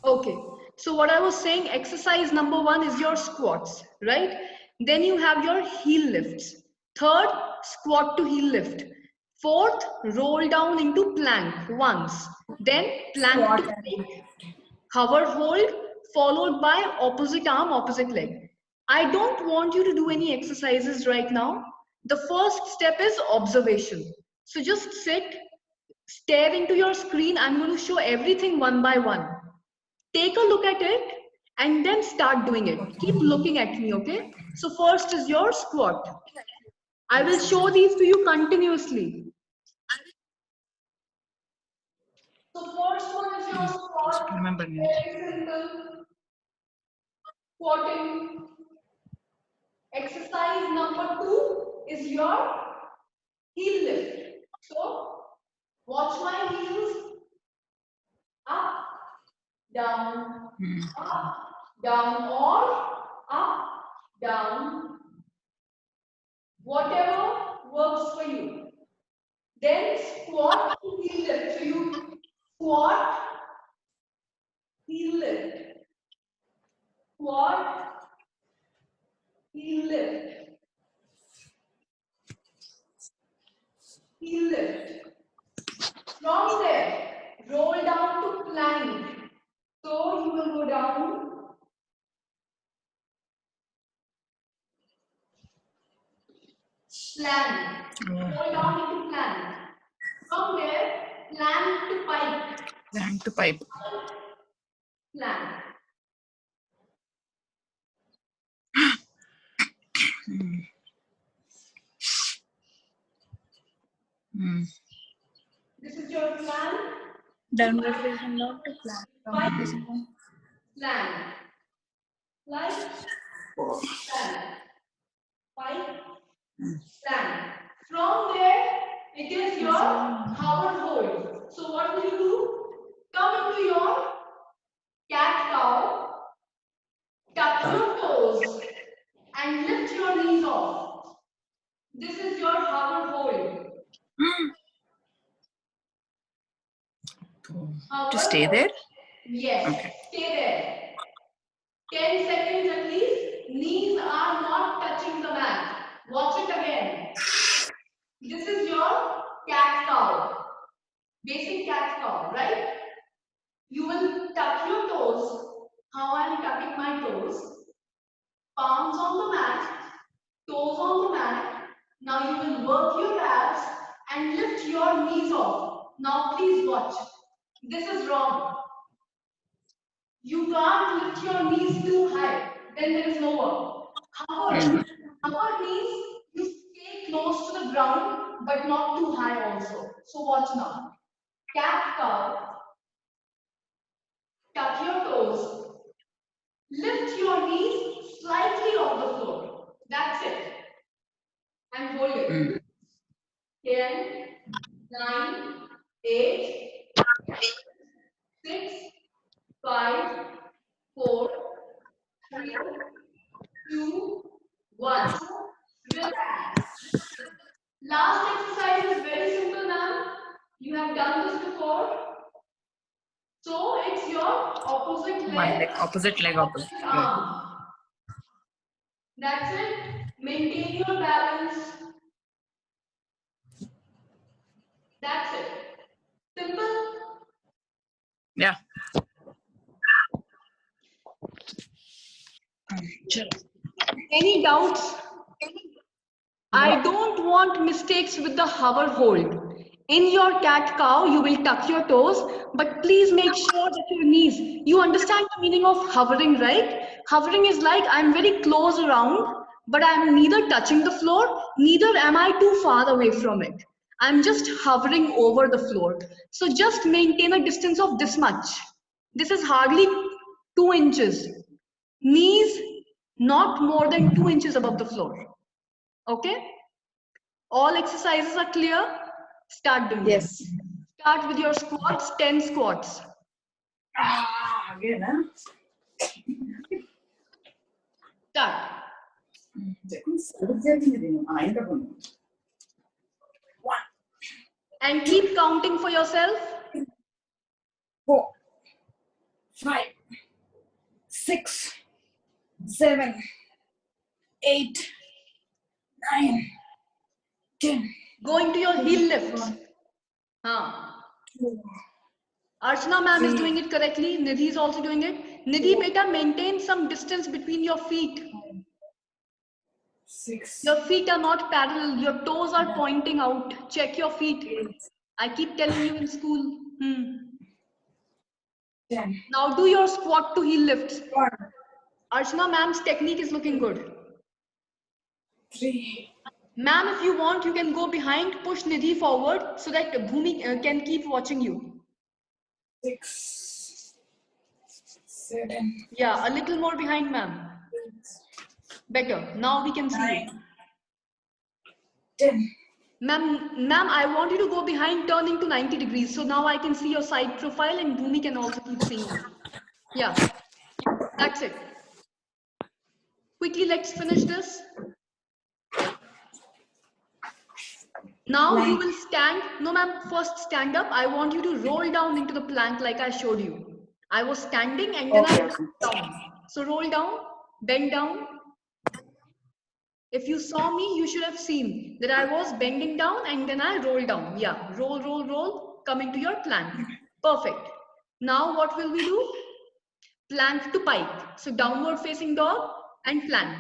Okay. So what I was saying, exercise number 1 is your squats, right? Then you have your heel lifts. Third, squat to heel lift. Fourth, roll down into plank once. Then plank to plank. Hover hold followed by opposite arm, opposite leg. I don't want you to do any exercises right now. The first step is observation. So just sit, stare into your screen. I'm going to show everything one by one. Take a look at it and then start doing it. Keep looking at me, okay? So first is your squat. I will show these to you continuously. So first one is your squat. Very simple. Squatting. Exercise number 2 is your heel lift. So watch my heels. Up, down, up, down, or up, down. Whatever works for you. Then squat to heel lift. So you squat, heel lift. Squat, heel lift. Heel lift. From there, roll down to plank. So you will go down. Plank. Roll down into plank. From there, plank to pipe. Plank to pipe. Plank. This is your plank. Downward facing dog to plank. Downward facing dog. Plank. Like plank. Pipe. Plank. From there, it is your hover hold. So what will you do? Come into your cat cow, touch your toes, and lift your knees off. This is your hover hold. To stay there? Yes, okay. Stay there. 10 seconds at least. Knees are not touching the mat. Watch it again. This is your cat cow. Basic cat cow, right? You will tuck your toes. How I am tucking my toes. Palms on the mat. Toes on the mat. Now you will work your abs and lift your knees off. Now please watch. This is wrong. You can't lift your knees too high. Then there is no work. Hover knees, you stay close to the ground, but not too high also. So watch now. Cat cow. Tuck your toes. Lift your knees slightly off the floor. That's it. And hold it. 10, 9, 8, 6, 5, 4, 3, 2, 1. Relax. Last exercise is very simple now. You have done this before. So it's your opposite leg. Opposite leg, opposite arm. That's it. Maintain your balance. That's it. Simple? Yeah. Any doubts? I don't want mistakes with the hover hold. In your cat cow, you will tuck your toes, but please make sure that your knees, you understand the meaning of hovering, right? Hovering is like I'm very close around, but I'm neither touching the floor, neither am I too far away from it. I'm just hovering over the floor. So just maintain a distance of this much. This is hardly 2 inches. Knees not more than 2 inches above the floor. Okay? All exercises are clear? Start doing it. Start with your squats, 10 squats. Again, huh? Start. And keep counting for yourself. 4, 5, 6, 7, 8, 9, 10. Go into your heel lifts. Archana ma'am is doing it correctly. Nidhi is also doing it. Nidhi beta, maintain some distance between your feet. 6. Your feet are not parallel. Your toes are pointing out. Check your feet. I keep telling you in school. 10. Now do your squat to heel lifts. 1, Archana ma'am's technique is looking good. 3, Ma'am, if you want, you can go behind, push Nidhi forward so that Bhumi can keep watching you. 6, 7, Yeah, a little more behind, ma'am. Better. Now we can see you. 9, 10. Ma'am, I want you to go behind, turning to 90 degrees. So now I can see your side profile and Bhumi can also keep seeing you. Yeah, that's it. Quickly, let's finish this. Now you will stand. No, ma'am, first stand up. I want you to roll down into the plank like I showed you. I was standing and then I rolled down. So roll down, bend down. If you saw me, you should have seen that I was bending down and then I roll down. Yeah, roll, roll, roll, come into your plank. Perfect. Now what will we do? Plank to pike. So downward facing dog and plank.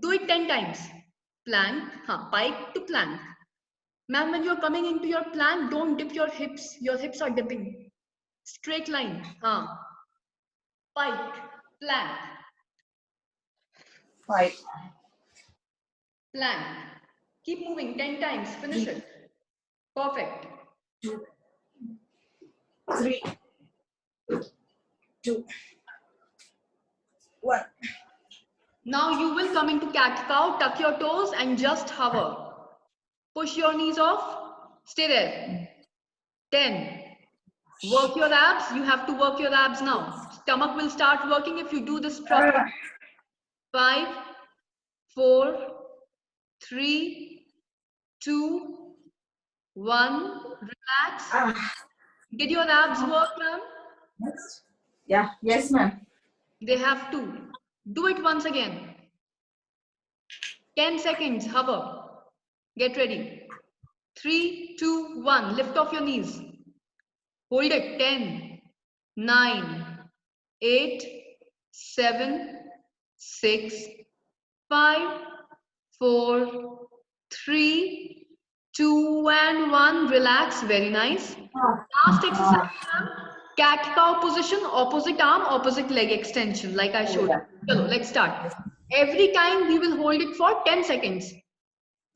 Do it 10 times. Plank, pike to plank. Ma'am, when you're coming into your plank, don't dip your hips. Your hips are dipping. Straight line. Pike, plank, 5, plank. Keep moving 10 times. Finish it. Perfect. 3, 2, 1. Now you will come into cat cow, tuck your toes and just hover. Push your knees off. Stay there. 10. Work your abs. You have to work your abs now. Stomach will start working if you do this properly. 5, 4, 3, 2, 1. Relax. Did your abs work, ma'am? Next. Yeah, yes, ma'am. They have to. Do it once again. 10 seconds. Hover. Get ready. 3, 2, 1. Lift off your knees. Hold it. 10, 9, 8, 7, 6, 5, 4, 3, 2, and 1. Relax. Very nice. Last exercise, cat cow position, opposite arm, opposite leg extension, like I showed you. Chalo, let's start. Every time we will hold it for 10 seconds.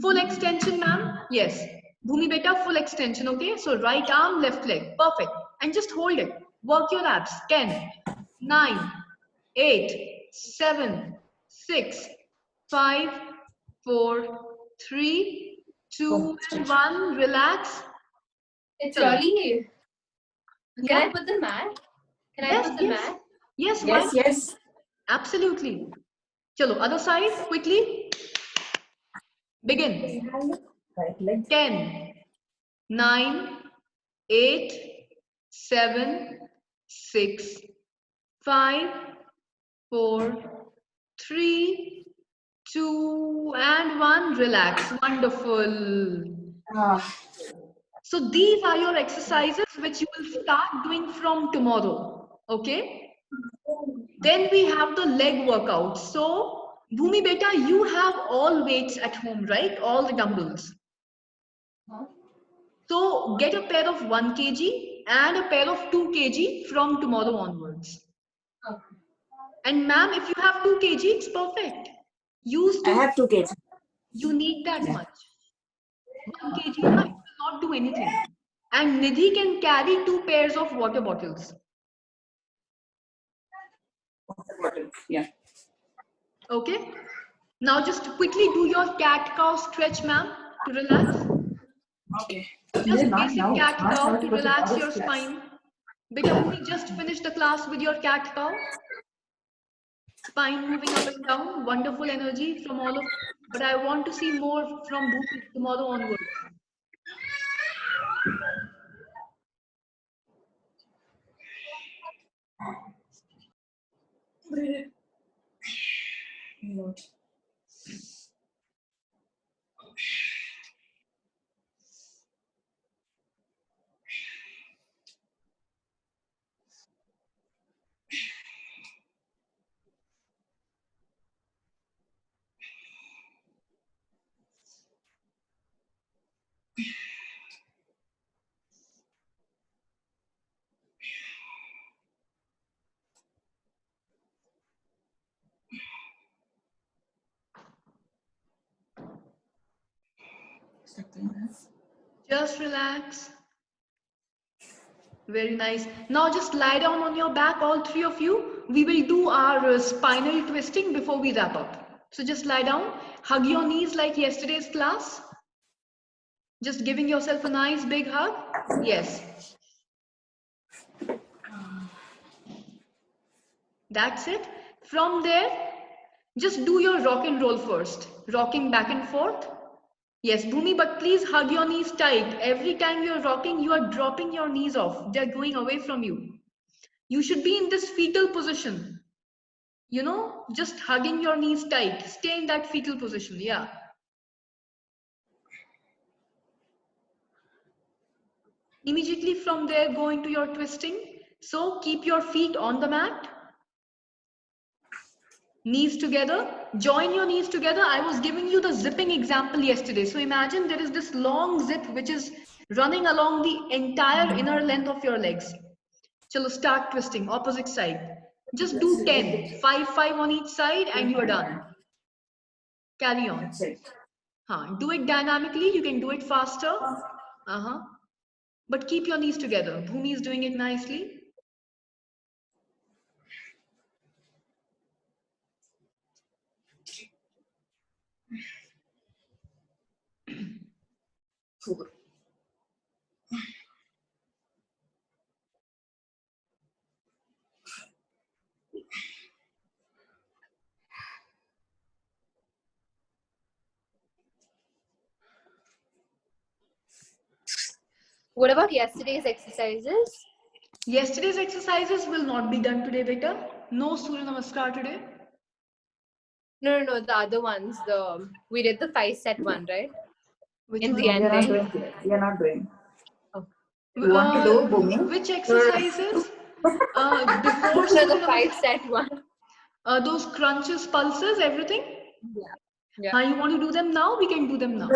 Full extension, ma'am? Yes. Bhumi beta, full extension, okay? So right arm, left leg. Perfect. And just hold it. Work your abs. 10, 9, 8, 7, 6, 5, 4, 3, 2, and 1. Relax. It's Chalo. really. Can Yeah. I put the mat? Can I Yes, put the yes. mat? Yes, Yes, why? yes. Absolutely. Chalo, other side, quickly. Begin. Right leg. 10, 9, 8, 7, 6, 5, 4, 3, 2, and 1. Relax. Wonderful. So these are your exercises which you will start doing from tomorrow. Okay? Then we have the leg workout. So Bhumi beta, you have all weights at home, right? All the dumbbells. So get a pair of 1 kg and a pair of 2 kg from tomorrow onwards. Okay. And ma'am, if you have 2 kg, it's perfect. Use I 2. have 2 kg. You need that much. 1 kg, it will not do anything. And Nidhi can carry 2 pairs of water bottles. Yeah. Okay? Now just quickly do your cat-cow stretch, ma'am, to relax. Okay. Just basic cat-cow to relax your spine. Beta Bhumi, just finish the class with your cat-cow. Spine moving up and down. Wonderful energy from all of you. But I want to see more from Bhumi tomorrow onwards. Breathe in. Out. Just relax. Very nice. Now just lie down on your back, all three of you. We will do our spinal twisting before we wrap up. So just lie down, hug your knees like yesterday's class. Just giving yourself a nice big hug. Yes. That's it. From there, just do your rock and roll first. Rocking back and forth. Yes, Bhumi, but please hug your knees tight. Every time you're rocking, you are dropping your knees off. They're going away from you. You should be in this fetal position. You know, just hugging your knees tight. Stay in that fetal position. Yeah. Immediately from there, go into your twisting. So keep your feet on the mat. Knees together. Join your knees together. I was giving you the zipping example yesterday. So imagine there is this long zip which is running along the entire inner length of your legs. Chalo, start twisting. Opposite side. Just do 10. 5, 5 on each side and you are done. Carry on. That's it. Do it dynamically. You can do it faster. But keep your knees together. Bhumi is doing it nicely. Super. What about yesterday's exercises? Yesterday's exercises will not be done today, beta. No Surya Namaskar today. No, the other ones. We did the 5-set one, right? Which In one? the end, We are not doing. Oh. You want to do, Bhumi? Which exercises? Before No, Surya the Namaskar. 5-set one. Those crunches, pulses, everything? Yeah. You want to do them now? We can do them now.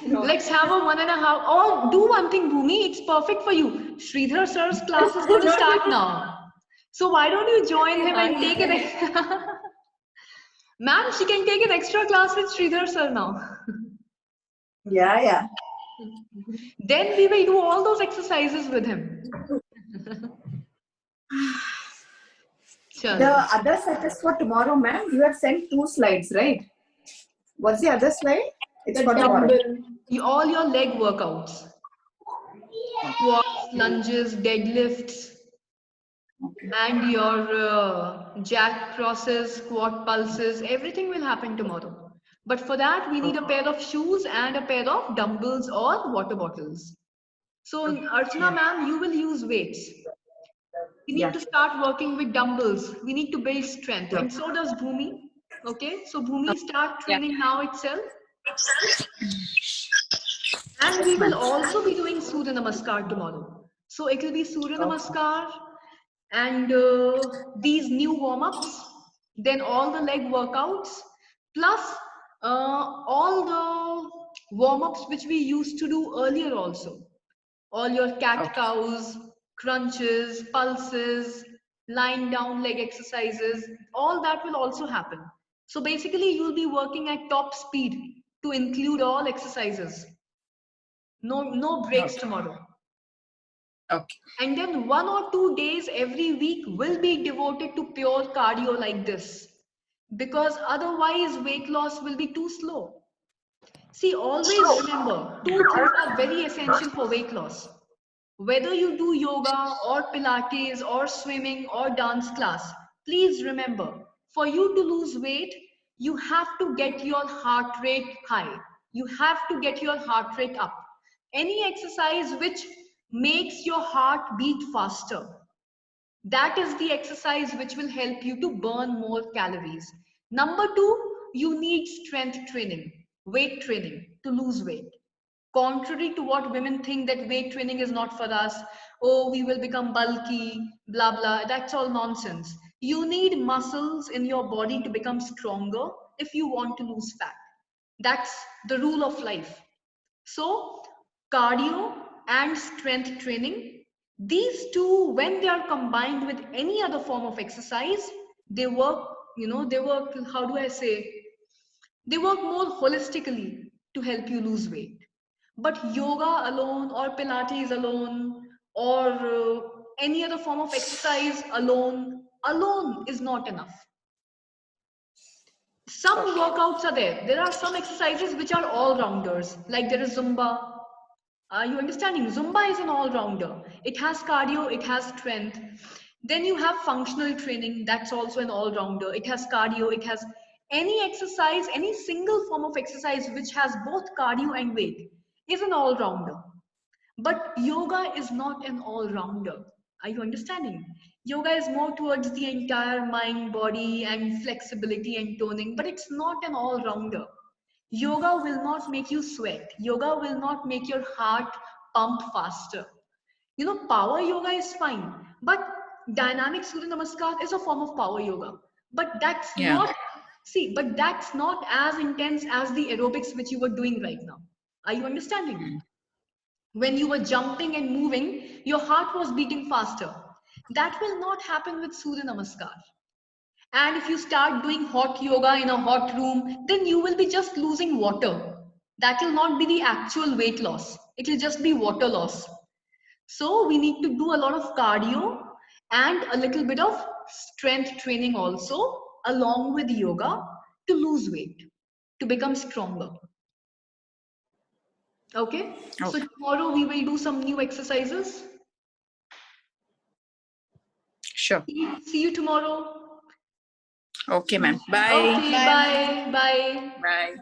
No. Let's have a 1.5. Or do one thing, Bhumi. It's perfect for you. Sridhar sir's class is going to start now. So why don't you join him and take it? Ma'am, she can take an extra class with Sridhar sir now. Yeah. Then we will do all those exercises with him. The other set is for tomorrow, ma'am. You have sent 2 slides, right? What's the other slide? It's for tomorrow. All your leg workouts. Squats, lunges, deadlifts, and your jack crosses, squat pulses, everything will happen tomorrow. But for that, we need a pair of shoes and a pair of dumbbells or water bottles. So, Archana ma'am, you will use weights. We need to start working with dumbbells. We need to build strength. And so does Bhumi. Okay, so Bhumi start training now itself. And we will also be doing Surya Namaskar tomorrow. So it will be Surya Namaskar and these new warm-ups, then all the leg workouts, plus all the warm-ups which we used to do earlier also. All your cat-cows, crunches, pulses, lying down leg exercises, all that will also happen. So basically you'll be working at top speed to include all exercises. No breaks tomorrow. Okay. And then 1 or 2 days every week will be devoted to pure cardio like this. Because otherwise weight loss will be too slow. See, always remember, 2 things are very essential for weight loss. Whether you do yoga or Pilates or swimming or dance class, please remember, for you to lose weight, you have to get your heart rate high. You have to get your heart rate up. Any exercise which makes your heart beat faster, That is the exercise which will help you to burn more calories. Number 2, you need strength training, weight training to lose weight. Contrary to what women think that weight training is not for us, oh, we will become bulky, blah, blah, that's all nonsense. You need muscles in your body to become stronger if you want to lose fat. That's the rule of life. So, cardio and strength training, these two, when they are combined with any other form of exercise, they work, how do I say? They work more holistically to help you lose weight. But yoga alone, or Pilates alone, or any other form of exercise alone is not enough. Some workouts are there. There are some exercises which are all-rounders, like there is Zumba. Are you understanding? Zumba is an all-rounder. It has cardio, it has strength. Then you have functional training. That's also an all-rounder. It has cardio, it has any exercise, any single form of exercise which has both cardio and weight is an all-rounder. But yoga is not an all-rounder. Are you understanding? Yoga is more towards the entire mind, body, and flexibility and toning, but it's not an all-rounder. Yoga will not make you sweat. Yoga will not make your heart pump faster. Power yoga is fine, but dynamic Surya Namaskar is a form of power yoga. But that's Yeah. but that's not as intense as the aerobics which you were doing right now. Are you understanding? When you were jumping and moving, your heart was beating faster. That will not happen with Surya Namaskar. And if you start doing hot yoga in a hot room, then you will be just losing water. That will not be the actual weight loss. It will just be water loss. So we need to do a lot of cardio and a little bit of strength training also along with yoga to lose weight, to become stronger. Okay? So tomorrow we will do some new exercises. Sure. See you tomorrow. Okay, ma'am. Bye. Okay, bye. Bye. Bye.